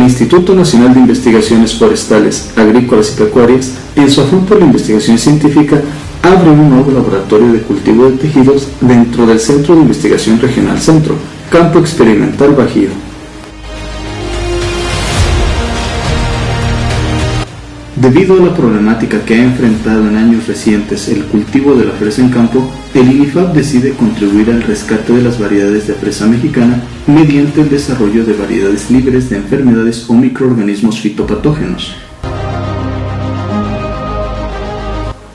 Instituto Nacional de Investigaciones Forestales, Agrícolas y Pecuarias, en su afán por la investigación científica, abre un nuevo laboratorio de cultivo de tejidos dentro del Centro de Investigación Regional Centro, Campo Experimental Bajío. Debido a la problemática que ha enfrentado en años recientes el cultivo de la fresa en campo, el INIFAP decide contribuir al rescate de las variedades de fresa mexicana mediante el desarrollo de variedades libres de enfermedades o microorganismos fitopatógenos.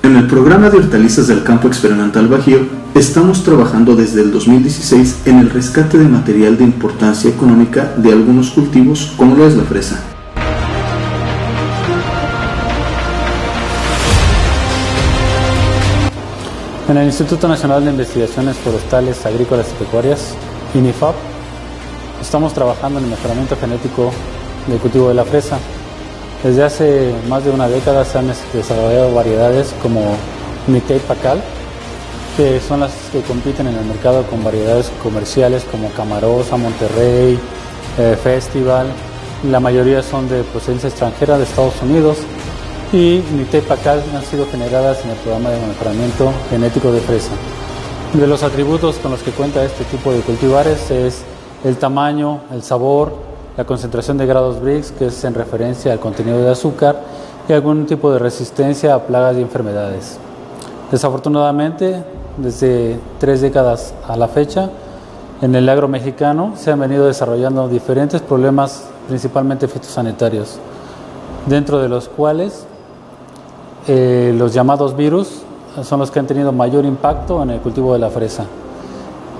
En el programa de hortalizas del Campo Experimental Bajío, estamos trabajando desde el 2016 en el rescate de material de importancia económica de algunos cultivos como lo es la fresa. En el Instituto Nacional de Investigaciones Forestales, Agrícolas y Pecuarias, INIFAP, estamos trabajando en el mejoramiento genético del cultivo de la fresa. Desde hace más de una década se han desarrollado variedades como Mitei Pacal, que son las que compiten en el mercado con variedades comerciales como Camarosa, Monterrey, Festival. La mayoría son de procedencia extranjera de Estados Unidos. Y Mitei Pacal han sido generadas en el programa de mejoramiento genético de fresa. De los atributos con los que cuenta este tipo de cultivares es el tamaño, el sabor, la concentración de grados Brix, que es en referencia al contenido de azúcar, y algún tipo de resistencia a plagas y enfermedades. Desafortunadamente, desde 3 décadas a la fecha, en el agro mexicano se han venido desarrollando diferentes problemas, principalmente fitosanitarios, dentro de los cuales los llamados virus son los que han tenido mayor impacto en el cultivo de la fresa,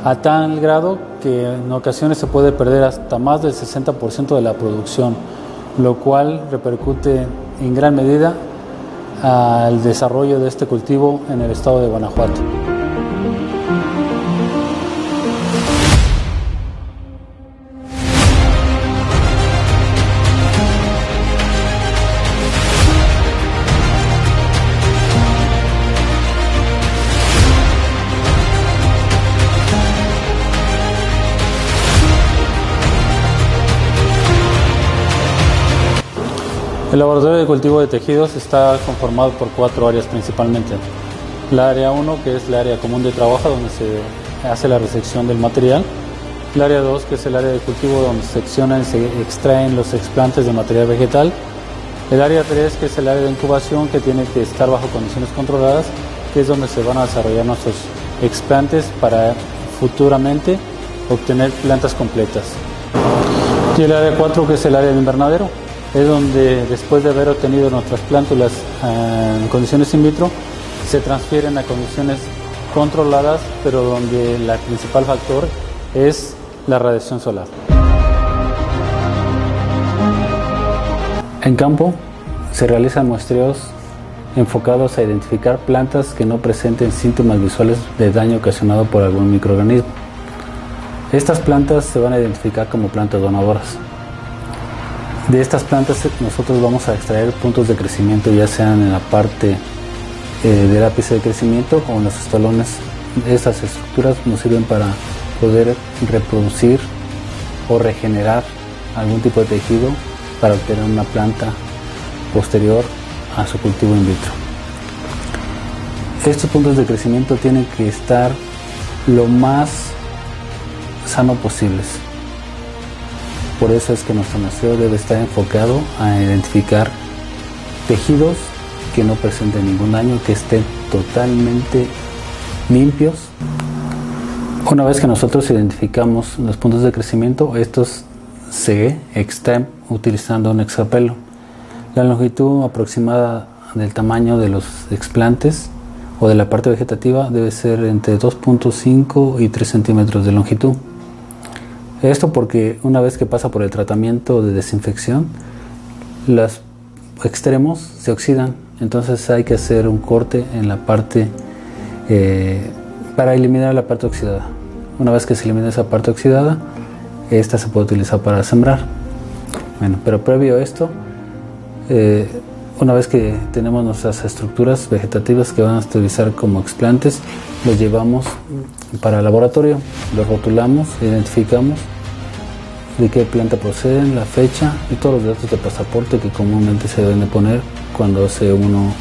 a tal grado que en ocasiones se puede perder hasta más del 60% de la producción, lo cual repercute en gran medida al desarrollo de este cultivo en el estado de Guanajuato. El laboratorio de cultivo de tejidos está conformado por 4 áreas principalmente. La área 1, que es la área común de trabajo, donde se hace la resección del material. El área 2, que es el área de cultivo, donde se seccionan y se extraen los explantes de material vegetal. El área 3, que es el área de incubación, que tiene que estar bajo condiciones controladas, que es donde se van a desarrollar nuestros explantes para futuramente obtener plantas completas. Y el área 4, que es el área de invernadero, es donde después de haber obtenido nuestras plántulas en condiciones in vitro, se transfieren a condiciones controladas, pero donde el principal factor es la radiación solar. En campo se realizan muestreos enfocados a identificar plantas que no presenten síntomas visuales de daño ocasionado por algún microorganismo. Estas plantas se van a identificar como plantas donadoras. De estas plantas nosotros vamos a extraer puntos de crecimiento, ya sean en la parte del ápice de crecimiento o en los estolones. Estas estructuras nos sirven para poder reproducir o regenerar algún tipo de tejido para obtener una planta posterior a su cultivo in vitro. Estos puntos de crecimiento tienen que estar lo más sano posibles. Por eso es que nuestro muestreo debe estar enfocado a identificar tejidos que no presenten ningún daño, que estén totalmente limpios. Una vez que nosotros identificamos los puntos de crecimiento, estos se extraen utilizando un exapelo. La longitud aproximada del tamaño de los explantes o de la parte vegetativa debe ser entre 2.5 y 3 centímetros de longitud. Esto porque una vez que pasa por el tratamiento de desinfección, los extremos se oxidan, entonces hay que hacer un corte en la parte para eliminar la parte oxidada. Una vez que se elimina esa parte oxidada, esta se puede utilizar para sembrar. Bueno, pero previo a esto, una vez que tenemos nuestras estructuras vegetativas que van a utilizar como explantes, los llevamos para el laboratorio, los rotulamos, identificamos de qué planta proceden, la fecha y todos los datos de pasaporte que comúnmente se deben de poner cuando hace uno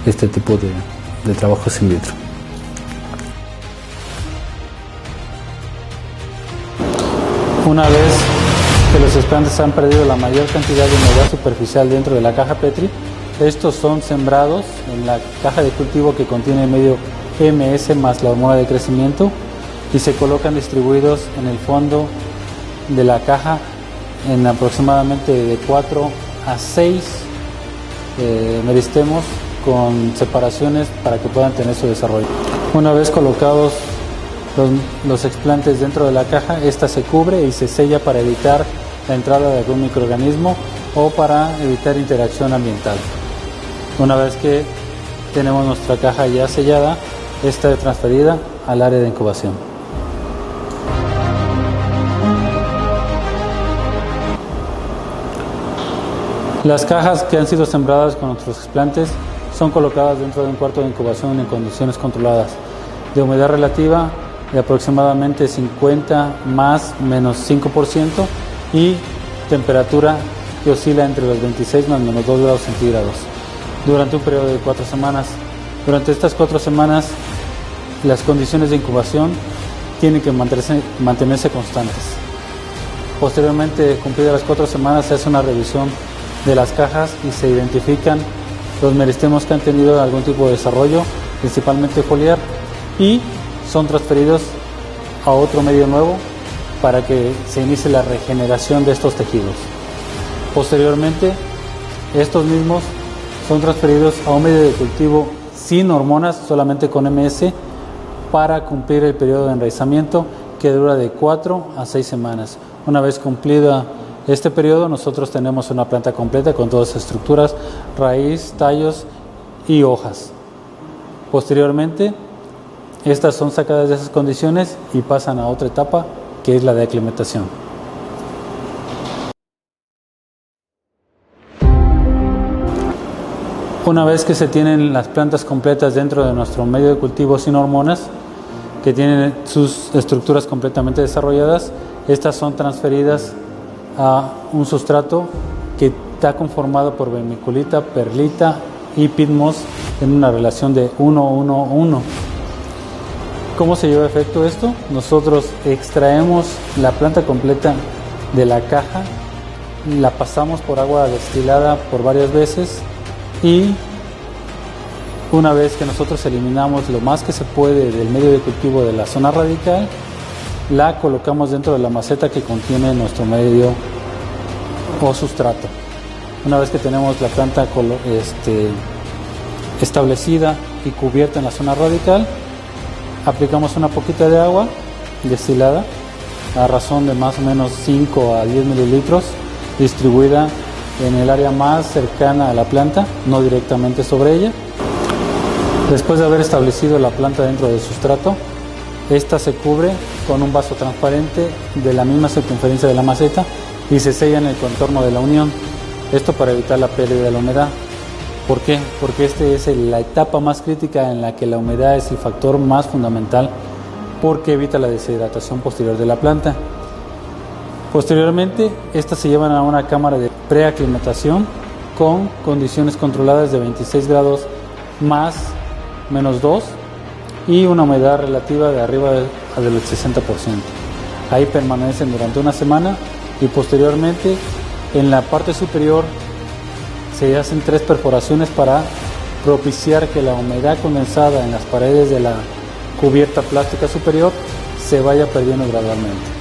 este tipo de trabajos in vitro. Una vez que los explantes han perdido la mayor cantidad de humedad superficial dentro de la caja Petri, estos son sembrados en la caja de cultivo que contiene medio MS más la hormona de crecimiento y se colocan distribuidos en el fondo de la caja en aproximadamente de 4 a 6 meristemos con separaciones para que puedan tener su desarrollo. Una vez colocados los explantes dentro de la caja, esta se cubre y se sella para evitar la entrada de algún microorganismo o para evitar interacción ambiental. Una vez que tenemos nuestra caja ya sellada, esta es transferida al área de incubación. Las cajas que han sido sembradas con nuestros explantes son colocadas dentro de un cuarto de incubación en condiciones controladas, de humedad relativa de aproximadamente 50 más menos 5% y temperatura que oscila entre los 26 más menos 2 grados centígrados durante un periodo de 4 semanas. Durante estas 4 semanas las condiciones de incubación tienen que mantenerse constantes. Posteriormente, cumplidas las 4 semanas, se hace una revisión de las cajas y se identifican los meristemos que han tenido algún tipo de desarrollo, principalmente foliar, y son transferidos a otro medio nuevo para que se inicie la regeneración de estos tejidos. Posteriormente, estos mismos son transferidos a un medio de cultivo sin hormonas, solamente con MS, para cumplir el periodo de enraizamiento que dura de 4 a 6 semanas. Una vez cumplida este periodo, nosotros tenemos una planta completa con todas las estructuras, raíz, tallos y hojas. Posteriormente, estas son sacadas de esas condiciones y pasan a otra etapa, que es la de aclimatación. Una vez que se tienen las plantas completas dentro de nuestro medio de cultivo sin hormonas, que tienen sus estructuras completamente desarrolladas, estas son transferidas a un sustrato que está conformado por vermiculita, perlita y pitmos en una relación de 1-1-1. ¿Cómo se lleva a efecto esto? Nosotros extraemos la planta completa de la caja, la pasamos por agua destilada por varias veces y una vez que nosotros eliminamos lo más que se puede del medio de cultivo de la zona radical, la colocamos dentro de la maceta que contiene nuestro medio o sustrato. Una vez que tenemos la planta establecida y cubierta en la zona radical, aplicamos una poquita de agua destilada a razón de más o menos 5 a 10 mililitros, distribuida en el área más cercana a la planta, no directamente sobre ella. Después de haber establecido la planta dentro del sustrato, esta se cubre con un vaso transparente de la misma circunferencia de la maceta y se sella en el contorno de la unión. Esto para evitar la pérdida de la humedad. ¿Por qué? Porque esta es la etapa más crítica en la que la humedad es el factor más fundamental, porque evita la deshidratación posterior de la planta. Posteriormente, estas se llevan a una cámara de preaclimatación con condiciones controladas de 26 grados más menos 2 y una humedad relativa de arriba del 60%. Ahí permanecen durante una semana y posteriormente en la parte superior se hacen 3 perforaciones para propiciar que la humedad condensada en las paredes de la cubierta plástica superior se vaya perdiendo gradualmente.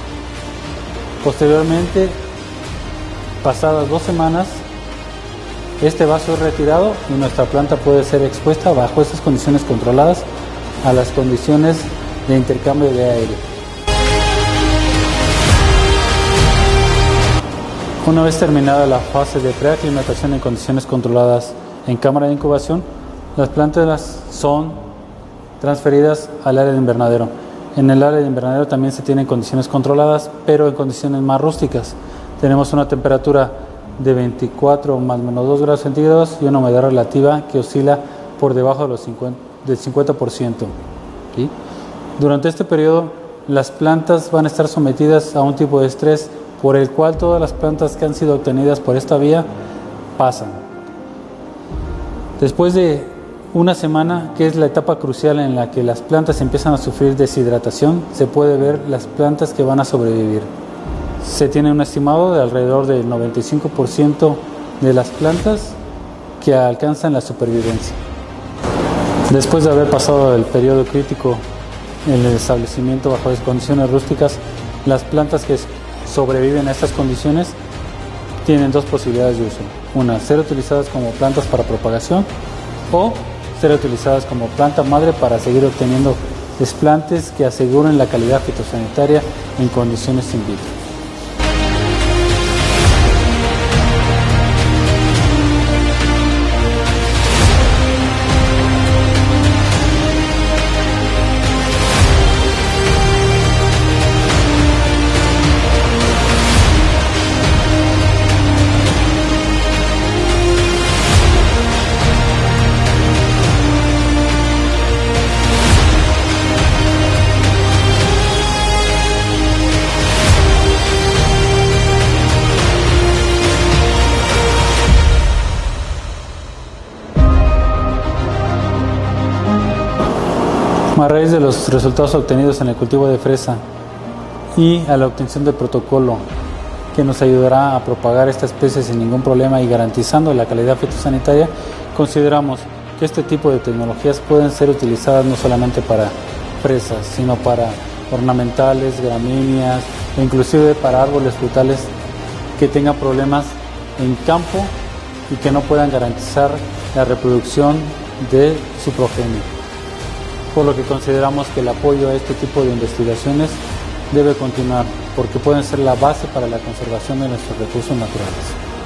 Posteriormente, pasadas 2 semanas, este vaso es retirado y nuestra planta puede ser expuesta bajo estas condiciones controladas a las condiciones de intercambio de aire. Una vez terminada la fase de preaclimatación en condiciones controladas en cámara de incubación, las plantas son transferidas al área de invernadero. En el área de invernadero también se tienen condiciones controladas, pero en condiciones más rústicas. Tenemos una temperatura de 24 más menos 2 grados centígrados y una humedad relativa que oscila por debajo de del 50%. ¿Sí? Durante este periodo, las plantas van a estar sometidas a un tipo de estrés por el cual todas las plantas que han sido obtenidas por esta vía pasan. Después de una semana, que es la etapa crucial en la que las plantas empiezan a sufrir deshidratación, se puede ver las plantas que van a sobrevivir. Se tiene un estimado de alrededor del 95% de las plantas que alcanzan la supervivencia. Después de haber pasado el periodo crítico en el establecimiento bajo condiciones rústicas, las plantas que sobreviven a estas condiciones tienen dos posibilidades de uso. Una, ser utilizadas como plantas para propagación o ser utilizadas como planta madre para seguir obteniendo desplantes que aseguren la calidad fitosanitaria en condiciones in vitro. A raíz de los resultados obtenidos en el cultivo de fresa y a la obtención del protocolo que nos ayudará a propagar esta especie sin ningún problema y garantizando la calidad fitosanitaria, consideramos que este tipo de tecnologías pueden ser utilizadas no solamente para fresas, sino para ornamentales, gramíneas e inclusive para árboles frutales que tengan problemas en campo y que no puedan garantizar la reproducción de su progenie. Por lo que consideramos que el apoyo a este tipo de investigaciones debe continuar, porque pueden ser la base para la conservación de nuestros recursos naturales.